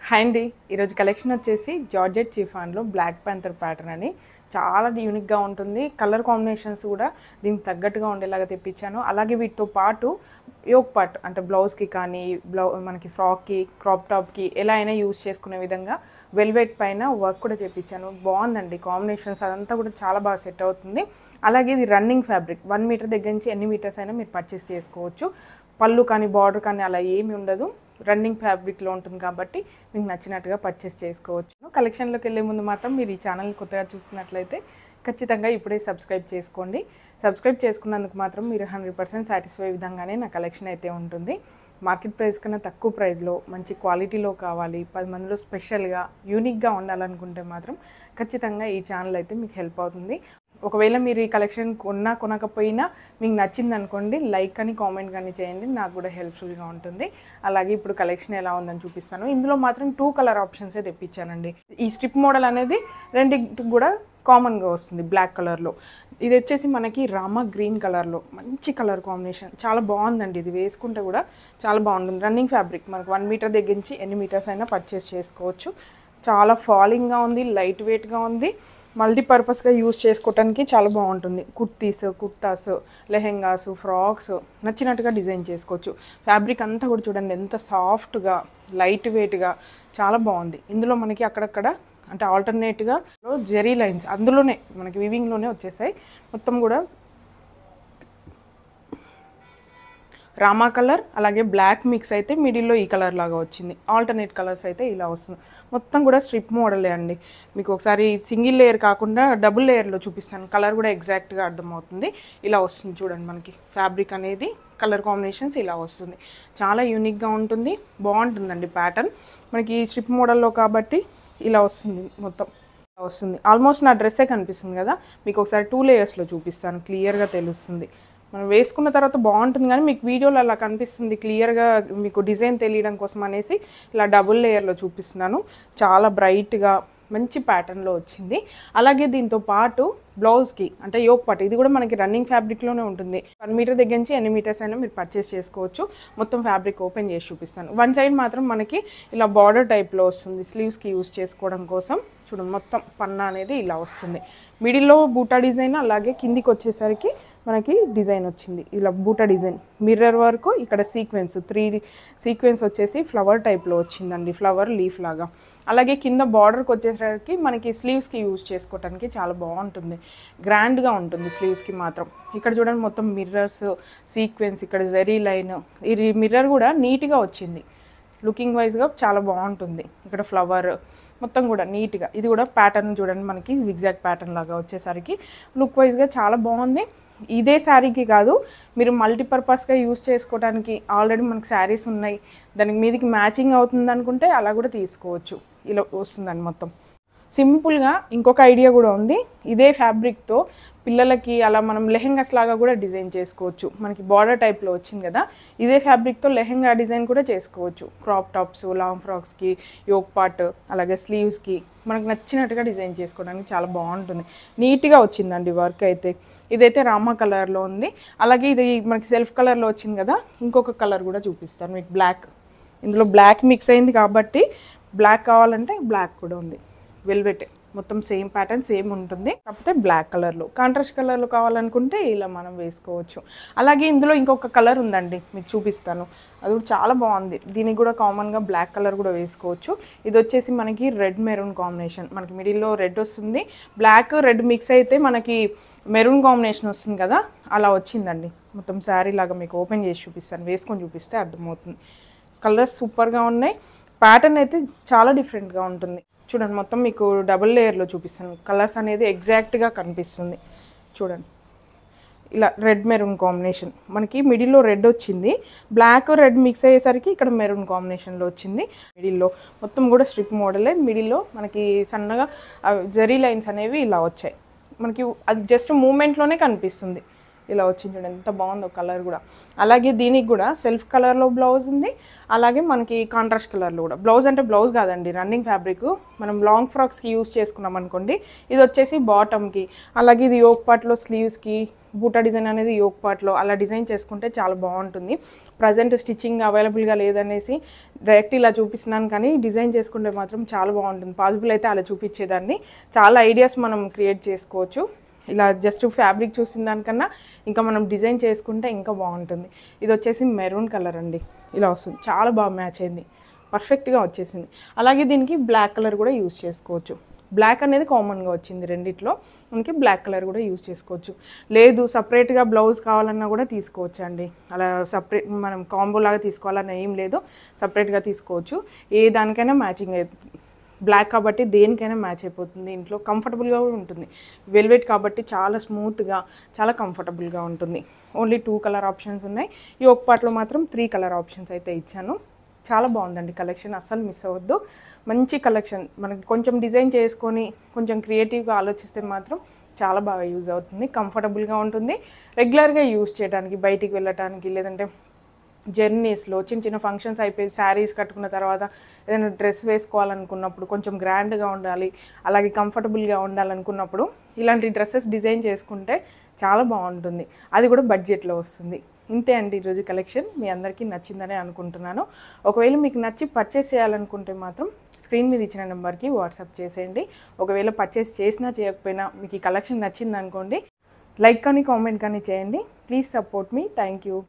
Hi అండి, ఈరోజు collection వచ్చేసి జార్జెట్ చిఫాన్లో బ్లాక్ ప్యాంథర్ ప్యాటర్న్ అని చాలా యూనిక్గా ఉంటుంది. కలర్ కాంబినేషన్స్ కూడా దీనికి తగ్గట్టుగా ఉండేలాగా తెప్పించాను. అలాగే వీటితో పాటు యోక్ పార్ట్ అంటే బ్లౌజ్కి కానీ మనకి ఫ్రాక్కి క్రాప్ టాప్కి ఎలా అయినా యూజ్ చేసుకునే విధంగా వెల్వెట్ పైన వర్క్ కూడా చేయించాను. బాగుందండి కాంబినేషన్స్, అదంతా కూడా చాలా బాగా సెట్ అవుతుంది. అలాగే ఇది రన్నింగ్ ఫ్యాబ్రిక్, 1 మీటర్ దగ్గర నుంచి ఎన్ని మీటర్స్ అయినా మీరు పర్చేస్ చేసుకోవచ్చు. పళ్ళు కానీ బార్డర్ కానీ అలా ఏమి ఉండదు, రన్నింగ్ ఫ్యాబ్రిక్లో ఉంటుంది కాబట్టి మీకు నచ్చినట్టుగా పర్చేస్ చేసుకోవచ్చు. కలెక్షన్లోకి వెళ్ళే ముందు మాత్రం మీరు ఈ ఛానల్ కొత్తగా చూస్తున్నట్లయితే ఖచ్చితంగా ఇప్పుడే సబ్స్క్రైబ్ చేసుకోండి. సబ్స్క్రైబ్ చేసుకున్నందుకు మాత్రం మీరు 100% సాటిస్ఫై విధంగానే నా కలెక్షన్ అయితే ఉంటుంది. మార్కెట్ ప్రైస్ కన్నా తక్కువ ప్రైస్లో మంచి క్వాలిటీలో కావాలి, 10 మందిలో స్పెషల్గా యూనిక్గా ఉండాలనుకుంటే మాత్రం ఖచ్చితంగా ఈ ఛానల్ అయితే మీకు హెల్ప్ అవుతుంది. ఒకవేళ మీరు ఈ కలెక్షన్ కొనకపోయినా మీకు నచ్చింది అనుకోండి, లైక్ కానీ కామెంట్ కానీ చేయండి, నాకు కూడా హెల్ప్ఫుల్గా ఉంటుంది. అలాగే ఇప్పుడు కలెక్షన్ ఎలా ఉందని చూపిస్తాను. ఇందులో మాత్రం 2 కలర్ ఆప్షన్సే తెప్పించానండి. ఈ స్ట్రిప్ మోడల్ అనేది రెండింటికి కూడా కామన్గా వస్తుంది బ్లాక్ కలర్లో. ఇది వచ్చేసి మనకి రామా గ్రీన్ కలర్లో మంచి కలర్ కాంబినేషన్, చాలా బాగుందండి. ఇది వేసుకుంటే కూడా చాలా బాగుంటుంది. రన్నింగ్ ఫ్యాబ్రిక్, మనకు 1 మీటర్ దగ్గర నుంచి ఎన్ని మీటర్స్ అయినా పర్చేస్ చేసుకోవచ్చు. చాలా ఫాలింగ్గా ఉంది, లైట్ వెయిట్గా ఉంది, మల్టీపర్పస్గా యూజ్ చేసుకోవడానికి చాలా బాగుంటుంది. కుర్తాస్, లెహెంగాస్, ఫ్రాక్స్ నచ్చినట్టుగా డిజైన్ చేసుకోవచ్చు. ఫ్యాబ్రిక్ అంతా కూడా చూడండి ఎంత సాఫ్ట్గా లైట్ వెయిట్గా చాలా బాగుంది. ఇందులో మనకి అక్కడక్కడ అంటే ఆల్టర్నేట్గా జెరీ లైన్స్ అందులోనే మనకి వివింగ్లోనే వచ్చేసాయి. మొత్తం కూడా రామా కలర్ అలాగే బ్లాక్ మిక్స్ అయితే మిడిల్లో ఈ కలర్ లాగా వచ్చింది. ఆల్టర్నేట్ కలర్స్ అయితే ఇలా వస్తుంది. మొత్తం కూడా స్ట్రిప్ మోడలే అండి. మీకు ఒకసారి సింగిల్ లేయర్ కాకుండా డబుల్ లేయర్లో చూపిస్తాను, కలర్ కూడా ఎగ్జాక్ట్గా అర్థమవుతుంది. ఇలా వస్తుంది చూడండి, మనకి ఫ్యాబ్రిక్ అనేది కలర్ కాంబినేషన్స్ ఇలా వస్తుంది. చాలా యూనిక్గా ఉంటుంది, బాగుంటుందండి ప్యాటర్న్. మనకి స్ట్రిప్ మోడల్లో కాబట్టి ఇలా వస్తుంది, మొత్తం వస్తుంది. ఆల్మోస్ట్ నా డ్రెస్సే కనిపిస్తుంది కదా. మీకు ఒకసారి 2 లేయర్స్లో చూపిస్తాను, క్లియర్గా తెలుస్తుంది. మనం వేసుకున్న తర్వాత బాగుంటుంది కానీ మీకు వీడియోలో అలా కనిపిస్తుంది క్లియర్గా, మీకు డిజైన్ తెలియడం కోసం అనేసి ఇలా డబుల్ లేయర్లో చూపిస్తున్నాను. చాలా బ్రైట్గా మంచి ప్యాటర్న్లో వచ్చింది. అలాగే దీంతో పాటు బ్లౌజ్కి అంటే యోక్ పార్ట్, ఇది కూడా మనకి రన్నింగ్ ఫ్యాబ్రిక్లోనే ఉంటుంది. 1 మీటర్ దగ్గర నుంచి ఎన్ని మీటర్స్ అయినా మీరు పర్చేస్ చేసుకోవచ్చు. మొత్తం ఫ్యాబ్రిక్ ఓపెన్ చేసి చూపిస్తాను. 1 సైడ్ మాత్రం మనకి ఇలా బార్డర్ టైప్లో వస్తుంది, స్లీవ్స్కి యూజ్ చేసుకోవడం కోసం. చూడండి మొత్తం పన్నా అనేది ఇలా వస్తుంది. మిడిల్లో బూటా డిజైన్, అలాగే కిందికి వచ్చేసరికి మనకి డిజైన్ వచ్చింది ఇలా బూటా డిజైన్, మిర్రర్ వరకు ఇక్కడ సీక్వెన్స్ 3 సీక్వెన్స్ వచ్చేసి ఫ్లవర్ టైప్లో వచ్చిందండి, ఫ్లవర్ లీఫ్ లాగా. అలాగే కింద బార్డర్కి వచ్చేసరికి మనకి స్లీవ్స్కి యూజ్ చేసుకోవడానికి చాలా బాగుంటుంది, గ్రాండ్గా ఉంటుంది స్లీవ్స్కి మాత్రం. ఇక్కడ చూడండి మొత్తం మిర్రర్స్ సీక్వెన్స్, ఇక్కడ జెరీ లైన్, ఈ మిర్రర్ కూడా నీట్గా వచ్చింది, లుకింగ్ వైజ్గా చాలా బాగుంటుంది. ఇక్కడ ఫ్లవర్ మొత్తం కూడా నీట్గా, ఇది కూడా ప్యాటర్న్ చూడండి మనకి జిగ్జాగ్ ప్యాటర్న్ లాగా వచ్చేసరికి లుక్ వైజ్గా చాలా బాగుంది. ఇదే శారీకి కాదు, మీరు మల్టీపర్పస్గా యూజ్ చేసుకోవడానికి ఆల్రెడీ మనకి శారీస్ ఉన్నాయి, దానికి మీదికి మ్యాచింగ్ అవుతుంది అనుకుంటే అలా కూడా తీసుకోవచ్చు. ఇలా వస్తుందండి మొత్తం సింపుల్గా. ఇంకొక ఐడియా కూడా ఉంది, ఇదే ఫ్యాబ్రిక్తో పిల్లలకి అలా మనం లెహెంగాస్ లాగా కూడా డిజైన్ చేసుకోవచ్చు. మనకి బార్డర్ టైప్లో వచ్చింది కదా, ఇదే ఫ్యాబ్రిక్తో లెహెంగా డిజైన్ కూడా చేసుకోవచ్చు. క్రాప్ టాప్స్, లాంగ్ ఫ్రాక్స్కి, యోక్ పార్ట్, అలాగే స్లీవ్స్కి మనకు నచ్చినట్టుగా డిజైన్ చేసుకోవడానికి చాలా బాగుంటుంది. నీట్గా వచ్చిందండి వర్క్ అయితే. ఇదైతే రామా కలర్లో ఉంది. అలాగే ఇది మనకి సెల్ఫ్ కలర్లో వచ్చింది కదా, ఇంకొక కలర్ కూడా చూపిస్తాను మీకు, బ్లాక్. ఇందులో బ్లాక్ మిక్స్ అయింది కాబట్టి బ్లాక్ కావాలంటే బ్లాక్ కూడా ఉంది. వెల్వెట్ మొత్తం సేమ్ ప్యాటర్న్ సేమ్ ఉంటుంది, కాకపోతే బ్లాక్ కలర్లో. కాంట్రాస్ట్ కలర్లో కావాలనుకుంటే ఇలా మనం వేసుకోవచ్చు. అలాగే ఇందులో ఇంకొక కలర్ ఉందండి, మీకు చూపిస్తాను, అది కూడా చాలా బాగుంది. దీనికి కూడా కామన్గా బ్లాక్ కలర్ కూడా వేసుకోవచ్చు. ఇది వచ్చేసి మనకి రెడ్ మెరూన్ కాంబినేషన్, మనకి మిడిల్లో రెడ్ వస్తుంది, బ్లాక్ రెడ్ మిక్స్ అయితే మనకి మెరూన్ కాంబినేషన్ వస్తుంది కదా, అలా వచ్చిందండి. మొత్తం శారీ లాగా మీకు ఓపెన్ చేసి చూపిస్తాను, వేసుకొని చూపిస్తే అర్థమవుతుంది. కలర్స్ సూపర్గా ఉన్నాయి, ప్యాటర్న్ అయితే చాలా డిఫరెంట్గా ఉంటుంది. చూడండి మొత్తం మీకు డబుల్ లేయర్లో చూపిస్తాను, కలర్స్ అనేది ఎగ్జాక్ట్గా కనిపిస్తుంది. చూడండి ఇలా రెడ్ మెరూన్ కాంబినేషన్, మనకి మిడిల్లో రెడ్ వచ్చింది, బ్లాక్ రెడ్ మిక్స్ అయ్యేసరికి ఇక్కడ మెరూన్ కాంబినేషన్లో వచ్చింది. మిడిల్లో మొత్తం కూడా స్ట్రిప్ మోడలే, మిడిల్లో మనకి సన్నగా జెరీ లైన్స్ అనేవి ఇలా వచ్చాయి. మనకి అది జస్ట్ మూమెంట్లోనే కనిపిస్తుంది, ఇలా వచ్చింది చూడండి, ఎంత బాగుందో కలర్ కూడా. అలాగే దీనికి కూడా సెల్ఫ్ కలర్లో బ్లౌజ్ ఉంది, అలాగే మనకి కాంట్రాస్ట్ కలర్లో కూడా. బ్లౌజ్ అంటే బ్లౌజ్ కాదండి, రన్నింగ్ ఫ్యాబ్రిక్. మనం లాంగ్ ఫ్రాక్స్కి యూస్ చేసుకున్నాం అనుకోండి, ఇది వచ్చేసి బాటమ్కి, అలాగే ఇది యోక్ పార్ట్లో స్లీవ్స్కి బూటా డిజైన్ అనేది యోక్ పార్ట్లో అలా డిజైన్ చేసుకుంటే చాలా బాగుంటుంది. ప్రజెంట్ స్టిచ్చింగ్ అవైలబుల్గా లేదనేసి డైరెక్ట్ ఇలా చూపిస్తున్నాను, కానీ డిజైన్ చేసుకుంటే మాత్రం చాలా బాగుంటుంది. పాసిబుల్ అయితే అలా చూపించేదాన్ని. చాలా ఐడియాస్ మనం క్రియేట్ చేసుకోవచ్చు. ఇలా జస్ట్ ఫ్యాబ్రిక్ చూసిన దానికన్నా ఇంకా మనం డిజైన్ చేసుకుంటే ఇంకా బాగుంటుంది. ఇది వచ్చేసి మెరూన్ కలర్ అండి, ఇలా వస్తుంది, చాలా బాగా మ్యాచ్ అయింది, పర్ఫెక్ట్గా వచ్చేసింది. అలాగే దీనికి బ్లాక్ కలర్ కూడా యూస్ చేసుకోవచ్చు. బ్లాక్ అనేది కామన్గా వచ్చింది రెండిట్లో, మనకి బ్లాక్ కలర్ కూడా యూస్ చేసుకోవచ్చు. లేదు సపరేట్గా బ్లౌజ్ కావాలన్నా కూడా తీసుకోవచ్చు అండి. అలా సపరేట్ మనం కాంబో లాగా తీసుకోవాలన్నా ఏం లేదు, సపరేట్గా తీసుకోవచ్చు. ఏ దానికైనా మ్యాచింగ్ అవుతుంది. బ్లాక్ కాబట్టి దేనికైనా మ్యాచ్ అయిపోతుంది, ఇంట్లో కంఫర్టబుల్గా కూడా ఉంటుంది. వెల్వెట్ కాబట్టి చాలా స్మూత్గా, చాలా కంఫర్టబుల్గా ఉంటుంది. ఓన్లీ 2 కలర్ ఆప్షన్స్ ఉన్నాయి. ఈ ఒక పార్ట్లో మాత్రం 3 కలర్ ఆప్షన్స్ అయితే ఇచ్చాను. చాలా బాగుందండి కలెక్షన్, అస్సలు మిస్ అవ్వద్దు. మంచి కలెక్షన్. మనకి కొంచెం డిజైన్ చేసుకొని కొంచెం క్రియేటివ్గా ఆలోచిస్తే మాత్రం చాలా బాగా యూజ్ అవుతుంది, కంఫర్టబుల్గా ఉంటుంది. రెగ్యులర్గా యూజ్ చేయడానికి, బయటికి వెళ్ళటానికి, లేదంటే జర్నీస్లో చిన్న చిన్న ఫంక్షన్స్ అయిపోయి శారీస్ కట్టుకున్న తర్వాత ఏదైనా డ్రెస్ వేసుకోవాలనుకున్నప్పుడు, కొంచెం గ్రాండ్గా ఉండాలి, అలాగే కంఫర్టబుల్గా ఉండాలనుకున్నప్పుడు ఇలాంటి డ్రెస్సెస్ డిజైన్ చేసుకుంటే చాలా బాగుంటుంది. అది కూడా బడ్జెట్లో వస్తుంది. ఇంతే అండి ఈరోజు కలెక్షన్. మీ అందరికీ నచ్చిందనే అనుకుంటున్నాను. ఒకవేళ మీకు నచ్చి పర్చేస్ చేయాలనుకుంటే మాత్రం స్క్రీన్ మీద ఇచ్చిన నెంబర్కి వాట్సాప్ చేసేయండి. ఒకవేళ పర్చేస్ చేసినా చేయకపోయినా మీకు ఈ కలెక్షన్ నచ్చింది అనుకోండి, లైక్ కానీ కామెంట్ కానీ చేయండి. Please support me. Thank you.